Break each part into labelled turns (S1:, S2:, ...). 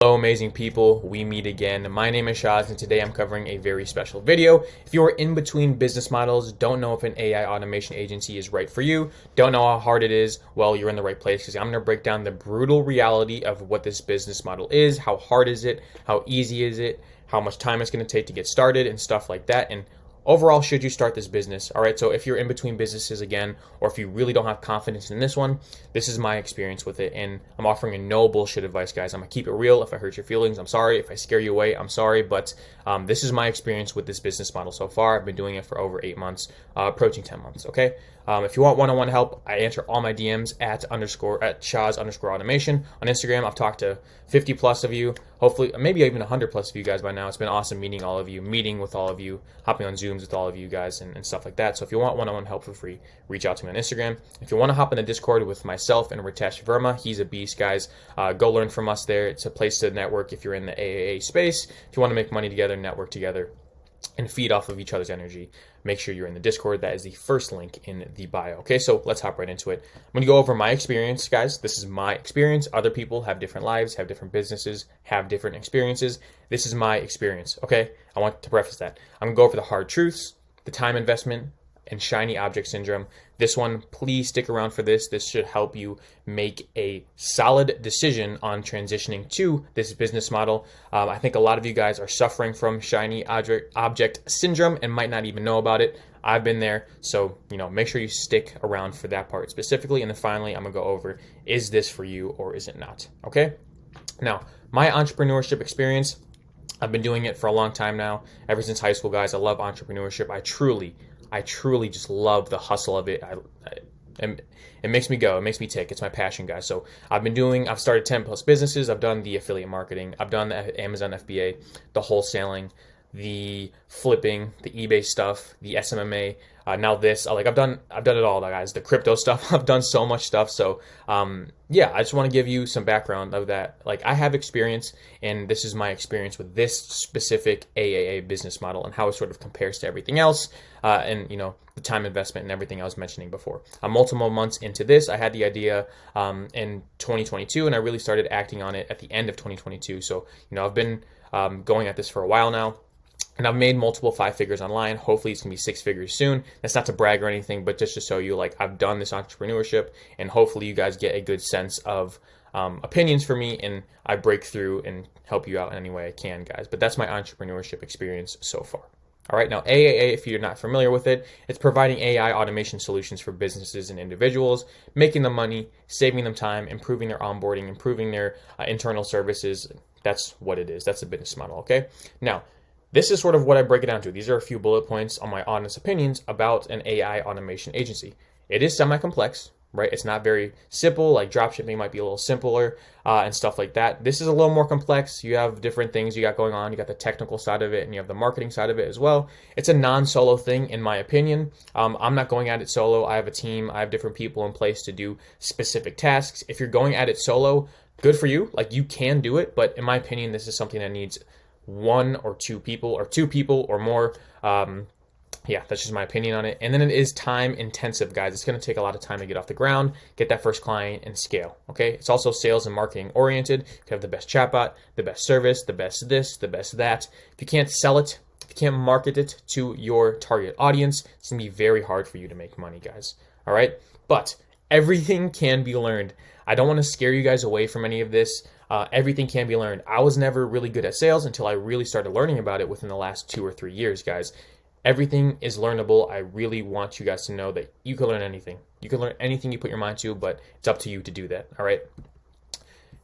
S1: Hello amazing people, we meet again. My name is Shaz and today I'm covering a very special video. If you are in between business models, don't know if an AI automation agency is right for you, don't know how hard it is, well you're in the right place because I'm going to break down the brutal reality of what this business model is, how hard is it, how easy is it, how much time it's going to take to get started and stuff like that. And overall, should you start this business? All right, so if you're in between businesses again, or if you really don't have confidence in this one, this is my experience with it. And I'm offering a no bullshit advice, guys. I'm gonna keep it real. If I hurt your feelings, I'm sorry. If I scare you away, I'm sorry. But this is my experience with this business model so far. I've been doing it for over 8 months, approaching 10 months, okay? If you want one-on-one help, I answer all my DMs at Shaz_automation. On Instagram, I've talked to 50 plus of you, hopefully, maybe even 100 plus of you guys by now. It's been awesome meeting all of you, meeting with all of you, hopping on Zooms with all of you guys and stuff like that. So if you want one-on-one help for free, reach out to me on Instagram. If you want to hop in the Discord with myself and Ritesh Verma, he's a beast, guys. Go learn from us there. It's a place to network if you're in the AAA space. If you want to make money together, network together, and feed off of each other's energy, make sure you're in the Discord. That is the first link in the bio. Okay, so let's hop right into it. I'm going to go over my experience, guys. This is my experience. Other people have different lives, have different businesses, have different experiences. This is my experience, okay? I want to preface that. I'm going to go over the hard truths, the time investment, and shiny object syndrome. This one, please stick around for this. This should help you make a solid decision on transitioning to this business model. I think a lot of you guys are suffering from shiny object syndrome and might not even know about it. I've been there, so make sure you stick around for that part specifically. And then finally, I'm gonna go over, is this for you or is it not? Okay. Now, my entrepreneurship experience, I've been doing it for a long time now, ever since high school, guys. I love entrepreneurship. I truly just love the hustle of it. And it makes me go. It makes me tick. It's my passion, guys. So I've started 10 plus businesses. I've done the affiliate marketing. I've done the Amazon FBA, the wholesaling, the flipping, the eBay stuff, the SMMA. Now this, I've done it all, guys. The crypto stuff. I've done so much stuff. So yeah, I just want to give you some background of that. I have experience, and this is my experience with this specific AAA business model and how it sort of compares to everything else, and the time investment and everything I was mentioning before. I'm multiple months into this. I had the idea in 2022, and I really started acting on it at the end of 2022. So I've been going at this for a while now. And I've made multiple 5 figures online. Hopefully it's gonna be 6 figures soon. That's not to brag or anything, but just to show you I've done this entrepreneurship, and hopefully you guys get a good sense of opinions for me, and I break through and help you out in any way I can, guys. But that's my entrepreneurship experience so far. All right, now AAA, if you're not familiar with it, it's providing AI automation solutions for businesses and individuals, making them money, saving them time, improving their onboarding, improving their internal services. That's what it is. That's the business model, okay? Now, this is sort of what I break it down to. These are a few bullet points on my honest opinions about an AI automation agency. It is semi-complex, right? It's not very simple. Like dropshipping might be a little simpler and stuff like that. This is a little more complex. You have different things you got going on. You got the technical side of it, and you have the marketing side of it as well. It's a non-solo thing, in my opinion. I'm not going at it solo. I have a team. I have different people in place to do specific tasks. If you're going at it solo, good for you. You can do it, but in my opinion, this is something that needs 1 or 2 people, or 2 people or more. Yeah, that's just my opinion on it. And then it is time intensive, guys. It's going to take a lot of time to get off the ground, get that first client, and scale. Okay. It's also sales and marketing oriented. You have the best chatbot, the best service, the best this, the best that. If you can't sell it, if you can't market it to your target audience, it's going to be very hard for you to make money, guys. All right. But everything can be learned. I don't want to scare you guys away from any of this. Everything can be learned. I was never really good at sales until I really started learning about it within the last 2 or 3 years, guys. Everything is learnable. I really want you guys to know that you can learn anything. You can learn anything you put your mind to, but it's up to you to do that, all right?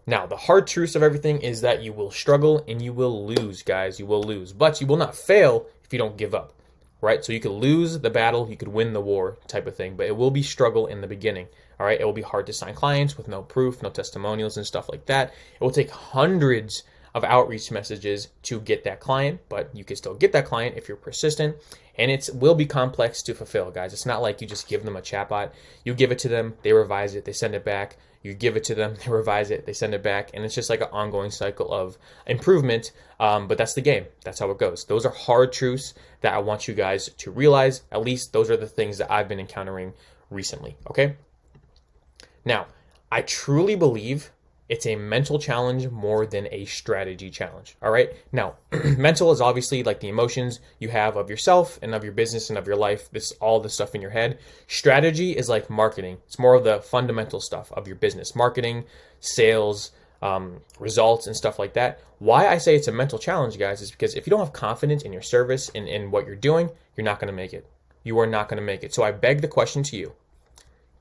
S1: Now, the hard truths of everything is that you will struggle and you will lose, guys. You will lose, but you will not fail if you don't give up, right? So you could lose the battle, you could win the war type of thing, but it will be struggle in the beginning. All right, it will be hard to sign clients with no proof, no testimonials and stuff like that. It will take hundreds of outreach messages to get that client, but you can still get that client if you're persistent, and it will be complex to fulfill, guys. It's not like you just give them a chatbot. You give it to them, they revise it, they send it back. You give it to them, they revise it, they send it back, and it's just like an ongoing cycle of improvement, but that's the game. That's how it goes. Those are hard truths that I want you guys to realize. At least those are the things that I've been encountering recently, okay? Now, I truly believe It's a mental challenge more than a strategy challenge. All right. Now, mental is obviously like the emotions you have of yourself and of your business and of your life. This all the stuff in your head. Strategy is like marketing. It's more of the fundamental stuff of your business, marketing, sales, results, and stuff like that. Why I say it's a mental challenge, guys, is because if you don't have confidence in your service and in what you're doing, you're not going to make it. You are not going to make it. So I beg the question to you: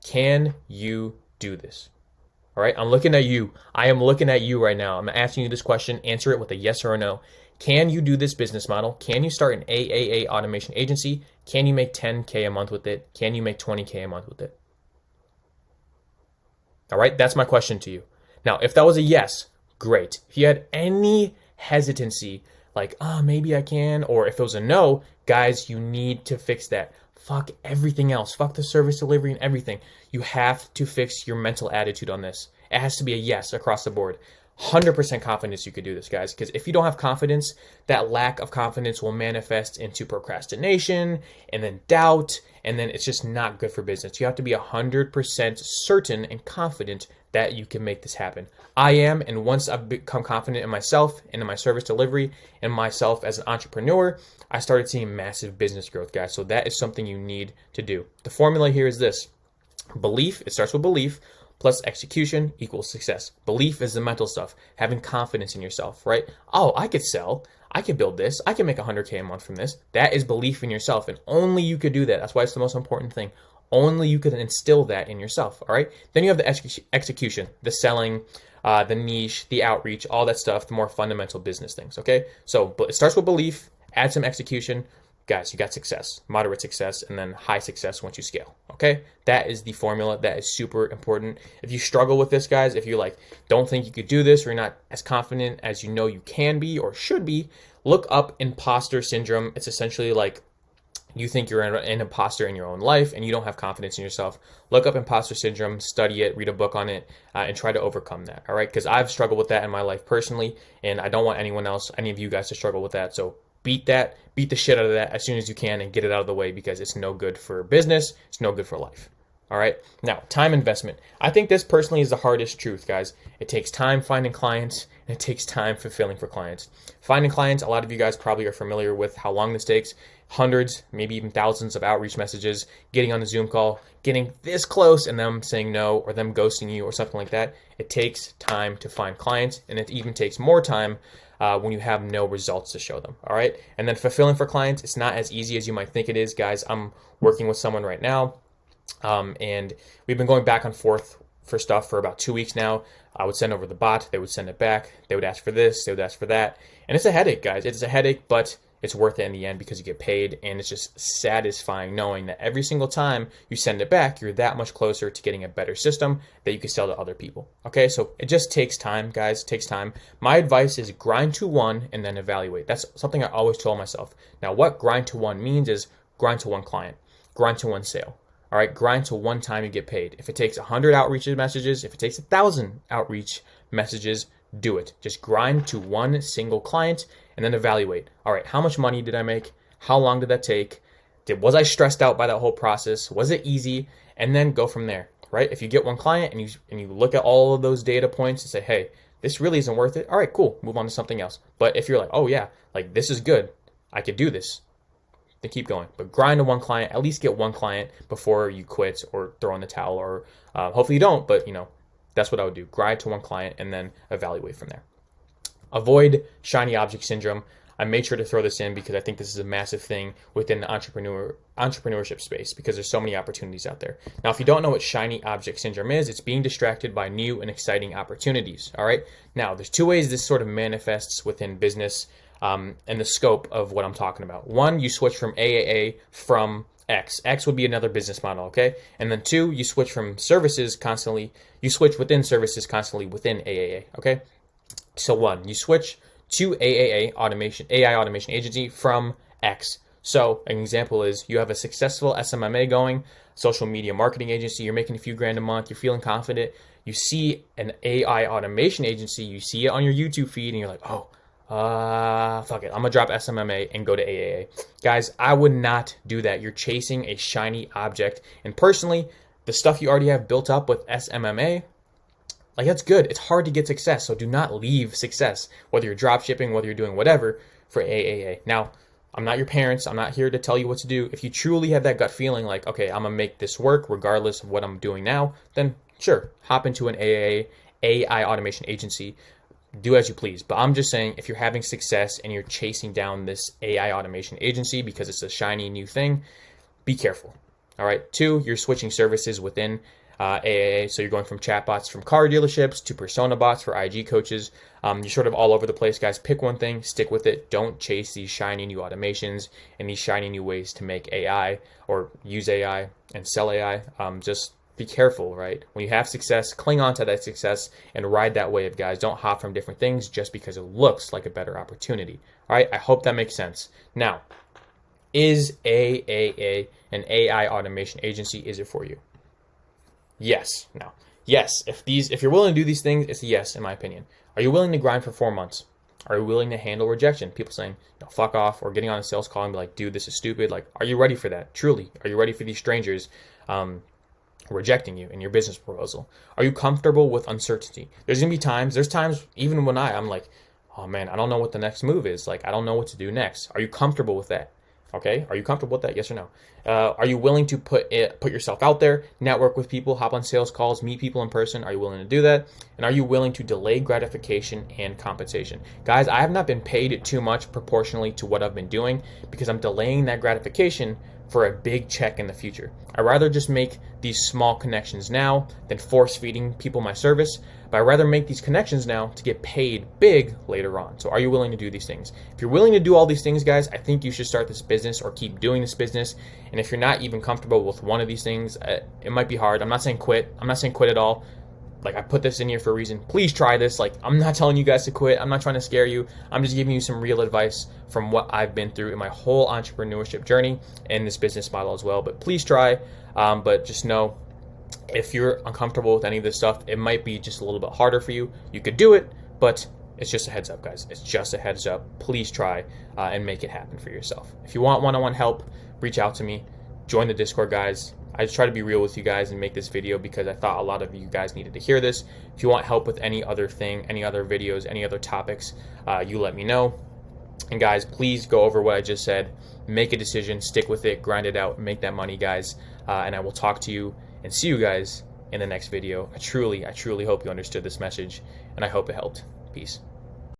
S1: can you do this? All right, I'm looking at you. I am looking at you right now. I'm asking you this question. Answer it with a yes or a no. Can you do this business model? Can you start an AAA automation agency? Can you make 10K a month with it? Can you make 20K a month with it? All right, that's my question to you. Now, if that was a yes, great. If you had any hesitancy, like, oh, maybe I can, or if it was a no, guys, you need to fix that. Fuck everything else. Fuck the service delivery and everything. You have to fix your mental attitude on this. It has to be a yes across the board. 100% confidence you could do this, guys. Because if you don't have confidence, that lack of confidence will manifest into procrastination and then doubt. And then it's just not good for business. You have to be 100% certain and confident that you can make this happen. I am, and once I've become confident in myself and in my service delivery and myself as an entrepreneur, I started seeing massive business growth, guys. So that is something you need to do. The formula here is this: belief, it starts with belief, plus execution equals success. Belief is the mental stuff, having confidence in yourself, right? Oh, I could sell. I could build this. I can make 100K a month from this. That is belief in yourself, and only you could do that. That's why it's the most important thing. Only you can instill that in yourself, all right? Then you have the execution, the selling, the niche, the outreach, all that stuff, the more fundamental business things, okay? So it starts with belief, add some execution. Guys, you got success, moderate success, and then high success once you scale, okay? That is the formula. That is super important. If you struggle with this, guys, if you don't think you could do this, or you're not as confident as you know you can be or should be, look up imposter syndrome. It's essentially like you think you're an imposter in your own life and you don't have confidence in yourself. Look up imposter syndrome, study it, read a book on it, and try to overcome that, all right? Because I've struggled with that in my life personally, and I don't want any of you guys to struggle with that. So beat that, beat the shit out of that as soon as you can and get it out of the way, because it's no good for business, it's no good for life. All right. Now, time investment. I think this personally is the hardest truth, guys. It takes time finding clients, and it takes time fulfilling for clients. Finding clients, a lot of you guys probably are familiar with how long this takes. Hundreds, maybe even thousands of outreach messages, getting on the Zoom call, getting this close and them saying no, or them ghosting you or something like that. It takes time to find clients, and it even takes more time when you have no results to show them. All right. And then fulfilling for clients, it's not as easy as you might think it is, guys. I'm working with someone right now. And we've been going back and forth for stuff for about 2 weeks now. I would send over the bot, they would send it back, they would ask for this, they would ask for that. And it's a headache, guys. It's a headache, but it's worth it in the end because you get paid, and it's just satisfying knowing that every single time you send it back, you're that much closer to getting a better system that you can sell to other people. Okay, so it just takes time, guys. It takes time. My advice is grind to one and then evaluate. That's something I always told myself. Now, what grind to one means is grind to one client, grind to one sale. All right, grind to one time you get paid. If it takes 100 outreach messages, if it takes 1,000 outreach messages, do it. Just grind to one single client and then evaluate. All right, how much money did I make? How long did that take? Was I stressed out by that whole process? Was it easy? And then go from there, right? If you get one client and you look at all of those data points and say, hey, this really isn't worth it. All right, cool, move on to something else. But if you're like, oh yeah, like this is good, I could do this, to keep going. But grind to one client, at least get one client before you quit or throw in the towel, or hopefully you don't, but that's what I would do. Grind to one client and then evaluate from there. Avoid shiny object syndrome. I made sure to throw this in because I think this is a massive thing within the entrepreneurship space, because there's so many opportunities out there. Now, if you don't know what shiny object syndrome is, it's being distracted by new and exciting opportunities. All right. Now, there's two ways this sort of manifests within business and the scope of what I'm talking about. One, you switch from AAA from X. X would be another business model, okay? And then two, you switch from services constantly. You switch within services constantly within AAA, okay? So one, you switch to AI automation agency from X. So an example is you have a successful SMMA going, social media marketing agency, you're making a few grand a month, you're feeling confident, you see an AI automation agency, you see it on your YouTube feed, and you're like, oh, fuck it, I'm gonna drop SMMA and go to AAA. Guys, I would not do that. You're chasing a shiny object. And personally, the stuff you already have built up with SMMA, Like, that's good. It's hard to get success, so do not leave success, whether you're drop shipping, whether you're doing whatever, for AAA. Now, I'm not your parents. I'm not here to tell you what to do. If you truly have that gut feeling like, okay, I'm gonna make this work regardless of what I'm doing now, then sure, hop into an AAA, AI automation agency. Do as you please. But I'm just saying, if you're having success and you're chasing down this AI automation agency because it's a shiny new thing, be careful. All right. 2, you're switching services within AAA. So you're going from chatbots from car dealerships to persona bots for IG coaches. You're sort of all over the place, guys. Pick one thing, stick with it. Don't chase these shiny new automations and these shiny new ways to make AI or use AI and sell AI. Just be careful, right? When you have success, cling on to that success and ride that wave, guys. Don't hop from different things just because it looks like a better opportunity. All right. I hope that makes sense. Now, is AAA an AI automation agency? Is it for you? Yes. No. Yes. If you're willing to do these things, it's a yes, in my opinion. Are you willing to grind for 4 months? Are you willing to handle rejection? People saying, no, fuck off, or getting on a sales call and be like, dude, this is stupid. Like, are you ready for that? Truly, are you ready for these strangers rejecting you in your business proposal? Are you comfortable with uncertainty? There's times, even when I'm like, oh man, I don't know what the next move is. Like, I don't know what to do next. Are you comfortable with that? Okay, are you comfortable with that? Yes or no? Are you willing to put yourself out there, network with people, hop on sales calls, meet people in person? Are you willing to do that? And are you willing to delay gratification and compensation? Guys, I have not been paid too much proportionally to what I've been doing because I'm delaying that gratification for a big check in the future. I'd rather just make these small connections now than force feeding people my service, but I'd rather make these connections now to get paid big later on. So are you willing to do these things? If you're willing to do all these things, guys, I think you should start this business or keep doing this business. And if you're not even comfortable with one of these things, it might be hard. I'm not saying quit. I'm not saying quit at all. Like, I put this in here for a reason. Please try this. Like, I'm not telling you guys to quit. I'm not trying to scare you. I'm just giving you some real advice from what I've been through in my whole entrepreneurship journey and this business model as well. But please try. But just know, if you're uncomfortable with any of this stuff, it might be just a little bit harder for you. You could do it, but it's just a heads up, guys. It's just a heads up. Please try and make it happen for yourself. If you want one-on-one help, reach out to me. Join the Discord, guys. I just try to be real with you guys and make this video because I thought a lot of you guys needed to hear this. If you want help with any other thing, any other videos, any other topics, you let me know. And guys, please go over what I just said. Make a decision, stick with it, grind it out, make that money, guys. And I will talk to you and see you guys in the next video. I truly hope you understood this message, and I hope it helped. Peace.